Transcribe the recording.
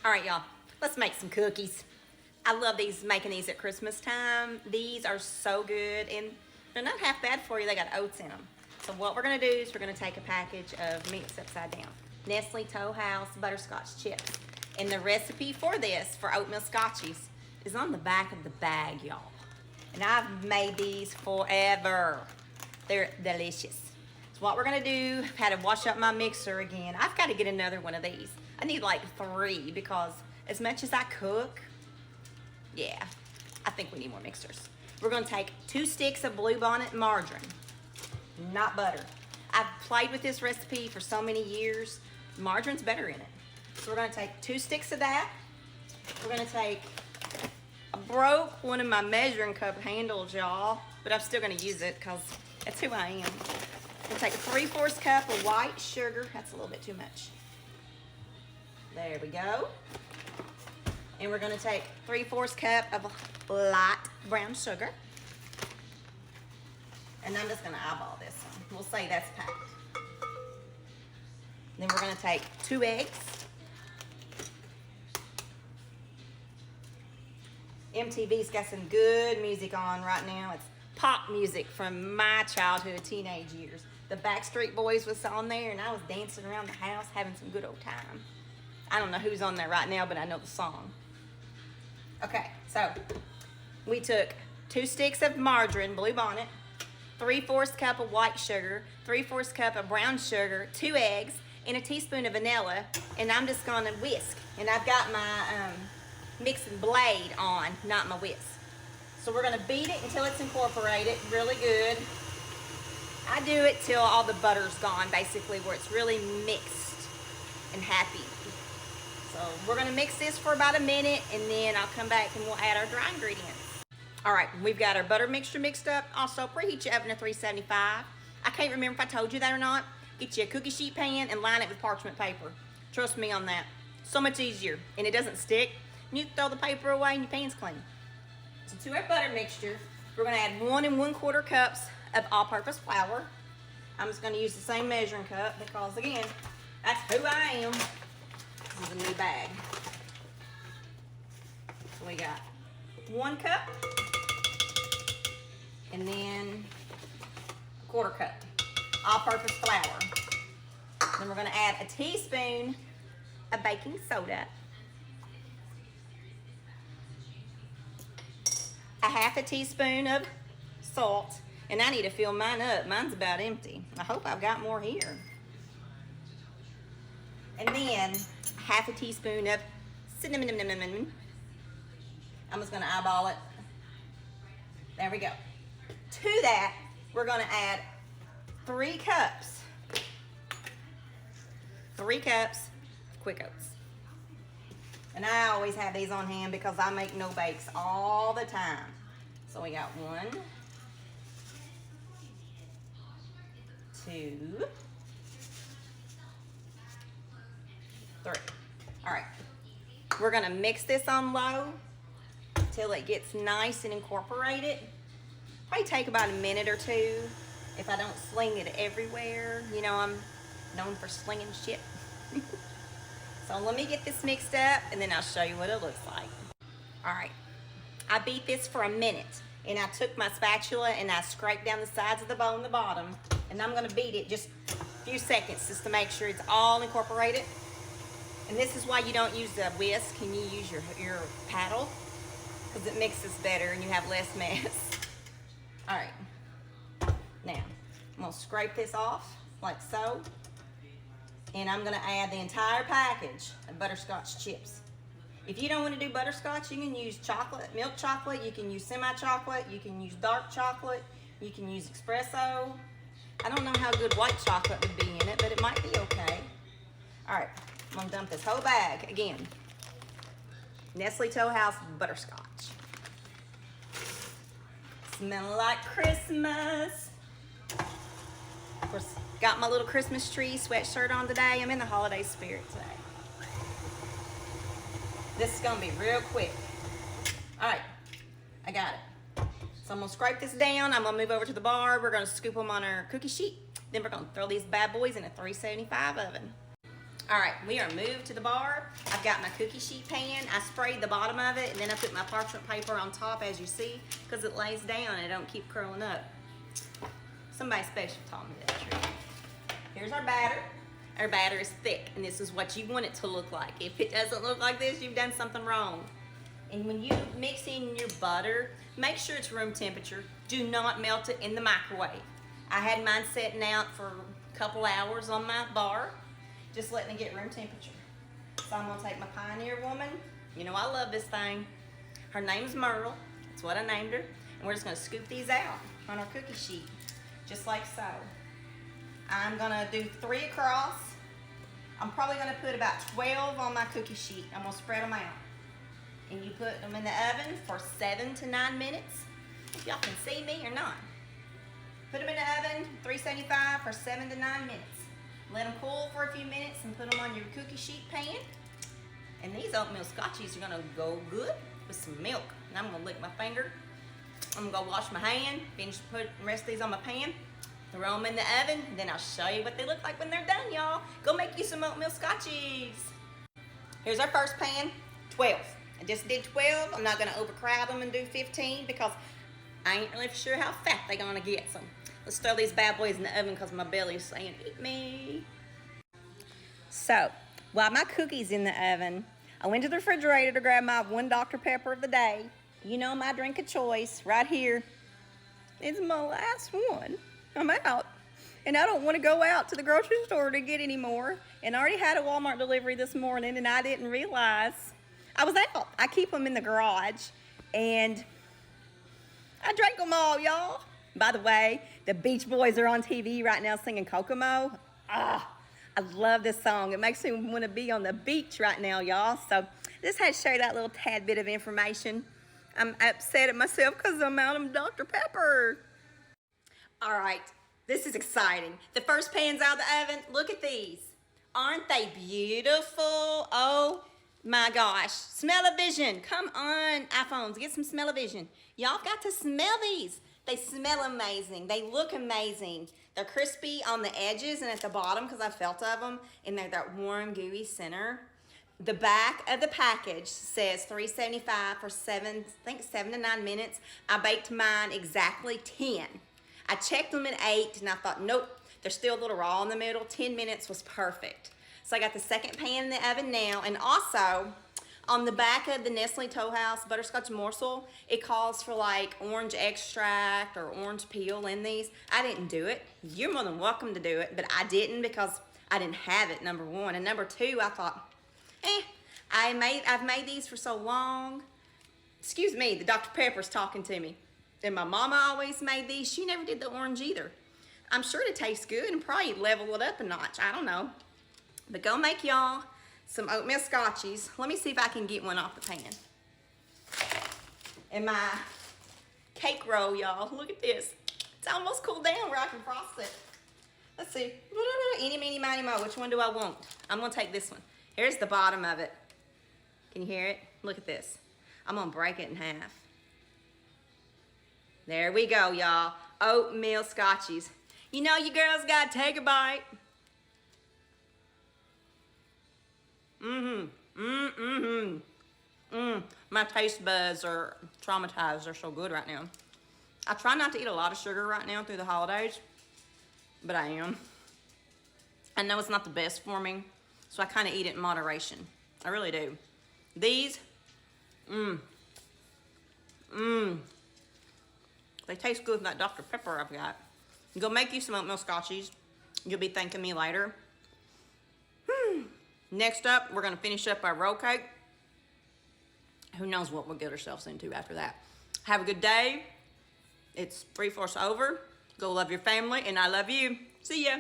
All right, y'all, let's make some cookies. I love making these at Christmas time. These are so good, and they're not half bad for you. They got oats in them. So what we're gonna do is we're gonna take a package of mix upside down Nestle Toll House butterscotch chips. And the recipe for this, for oatmeal scotchies, is on the back of the bag, y'all. And I've made these forever. They're delicious. So what we're gonna do, I've had to wash up my mixer again. I've got to get another one of these. I need like 3 because as much as I cook, yeah, I think we need more mixers. We're gonna take 2 sticks of Bluebonnet margarine, not butter. I've played with this recipe for so many years. Margarine's better in it. So we're gonna take 2 sticks of that. We're gonna take, I broke one of my measuring cup handles, y'all, but I'm still gonna use it because that's who I am. We'll take a 3/4 cup of white sugar. That's a little bit too much. There we go. And we're gonna take 3/4 cup of light brown sugar. And I'm just gonna eyeball this one. We'll say that's packed. Then we're gonna take 2 eggs. MTV's got some good music on right now. It's pop music from my childhood, teenage years. The Backstreet Boys was on there, and I was dancing around the house having some good old time. I don't know who's on there right now, but I know the song. Okay, so we took 2 sticks of margarine, Bluebonnet, 3/4 cup of white sugar, 3/4 cup of brown sugar, 2 eggs, and a teaspoon of vanilla, and I'm just gonna whisk. And I've got my mixing blade on, not my whisk. So we're gonna beat it until it's incorporated really good. I do it till all the butter's gone, basically, where it's really mixed and happy. So we're gonna mix this for about a minute, and then I'll come back and we'll add our dry ingredients. All right, we've got our butter mixture mixed up. Also, preheat your oven to 375. I can't remember if I told you that or not. Get you a cookie sheet pan and line it with parchment paper. Trust me on that. So much easier, and it doesn't stick. You throw the paper away and your pan's clean. So to our butter mixture, we're gonna add 1 1/4 cups of all-purpose flour. I'm just gonna use the same measuring cup because, again, that's who I am. This is a new bag. So we got 1 cup, and then 1/4 cup all-purpose flour. Then we're gonna add a teaspoon of baking soda, a 1/2 teaspoon of salt, and I need to fill mine up. Mine's about empty. I hope I've got more here. And then 1/2 teaspoon of cinnamon. I'm just gonna eyeball it. There we go. To that, we're gonna add 3 cups of quick oats. And I always have these on hand because I make no bakes all the time. So we got 1, 2, 3. All right, we're gonna mix this on low till it gets nice and incorporated. Probably take about a minute or 2 if I don't sling it everywhere. You know, I'm known for slinging shit. So let me get this mixed up and then I'll show you what it looks like. All right, I beat this for a minute, and I took my spatula and I scraped down the sides of the bowl and the bottom, and I'm gonna beat it just a few seconds just to make sure it's all incorporated. And this is why you don't use the whisk and you use your paddle, because it mixes better and you have less mess. All right, now I'm gonna scrape this off like so, and I'm gonna add the entire package of butterscotch chips. If you don't want to do butterscotch, you can use chocolate, milk chocolate, you can use semi-chocolate, you can use dark chocolate, you can use espresso. I don't know how good white chocolate would be in it, but it might be okay. All right, I'm gonna dump this whole bag again. Nestle Toll House butterscotch. Smelling like Christmas. Of course, got my little Christmas tree sweatshirt on today. I'm in the holiday spirit today. This is gonna be real quick. All right, I got it. So I'm gonna scrape this down. I'm gonna move over to the bar. We're gonna scoop them on our cookie sheet. Then we're gonna throw these bad boys in a 375 oven. All right, we are moved to the bar. I've got my cookie sheet pan. I sprayed the bottom of it, and then I put my parchment paper on top, as you see, because it lays down and it don't keep curling up. Somebody special taught me that trick. Here's our batter. Our batter is thick, and this is what you want it to look like. If it doesn't look like this, you've done something wrong. And when you mix in your butter, make sure it's room temperature. Do not melt it in the microwave. I had mine sitting out for a couple hours on my bar, just letting it get room temperature. So I'm gonna take my Pioneer Woman. You know I love this thing. Her name's Merle. That's what I named her. And we're just gonna scoop these out on our cookie sheet, just like so. I'm gonna do 3 across. I'm probably gonna put about 12 on my cookie sheet. I'm gonna spread them out. And you put them in the oven for 7 to 9 minutes. If y'all can see me or not. Put them in the oven, 375 for 7 to 9 minutes. Let them cool for a few minutes and put them on your cookie sheet pan. And these oatmeal scotchies are gonna go good with some milk. And I'm gonna lick my finger. I'm gonna go wash my hand, finish putting the rest of these on my pan, throw them in the oven, and then I'll show you what they look like when they're done, y'all. Go make you some oatmeal scotchies. Here's our first pan, 12. I just did 12. I'm not gonna overcrowd them and do 15 because I ain't really sure how fat they're gonna get. So let's throw these bad boys in the oven because my belly's saying, eat me. So, while my cookie's in the oven, I went to the refrigerator to grab my 1 Dr. Pepper of the day. You know my drink of choice, right here. It's my last one. I'm out. And I don't want to go out to the grocery store to get any more. And I already had a Walmart delivery this morning and I didn't realize I was out. I keep them in the garage. And I drank them all, y'all. By the way, the Beach Boys are on TV right now singing Kokomo. I love this song. It makes me want to be on the beach right now, y'all. So just had to share that little tad bit of information. I'm upset at myself because I'm out of Dr. Pepper. All right, this is exciting. The first pan's out of the oven. Look at these. Aren't they beautiful? Oh my gosh. Smell-o-vision. Come on, iPhones, get some smell-o-vision. Y'all got to smell these. They smell amazing. They look amazing. They're crispy on the edges and at the bottom because I felt of them, and they're that warm, gooey center. The back of the package says $3.75 for 7 to 9 minutes. I baked mine exactly 10. I checked them at 8 and I thought, nope, they're still a little raw in the middle. 10 minutes was perfect. So I got the second pan in the oven now, and also on the back of the Nestle Toll House Butterscotch Morsel, it calls for like orange extract or orange peel in these. I didn't do it. You're more than welcome to do it, but I didn't because I didn't have it, number 1. And number 2, I thought, I've made these for so long. Excuse me, the Dr. Pepper's talking to me. And my mama always made these. She never did the orange either. I'm sure it tastes good and probably level it up a notch. I don't know. But go make y'all some oatmeal scotchies. Let me see if I can get one off the pan. And my cake roll, y'all. Look at this. It's almost cooled down where I can frost it. Let's see. Eeny, meeny, miny, mo. Which one do I want? I'm going to take this one. Here's the bottom of it. Can you hear it? Look at this. I'm going to break it in half. There we go, y'all. Oatmeal scotchies. You know you girls got to take a bite. My taste buds are traumatized. They're so good right now. I try not to eat a lot of sugar right now through the holidays, but I am. I know it's not the best for me, so I kind of eat it in moderation. I really do. These, they taste good with that Dr. Pepper I've got. Go make you some oatmeal scotchies. You'll be thanking me later. Next up, we're gonna finish up our roll cake. Who knows what we'll get ourselves into after that. Have a good day. It's 3/4 over. Go love your family, and I love you. See ya.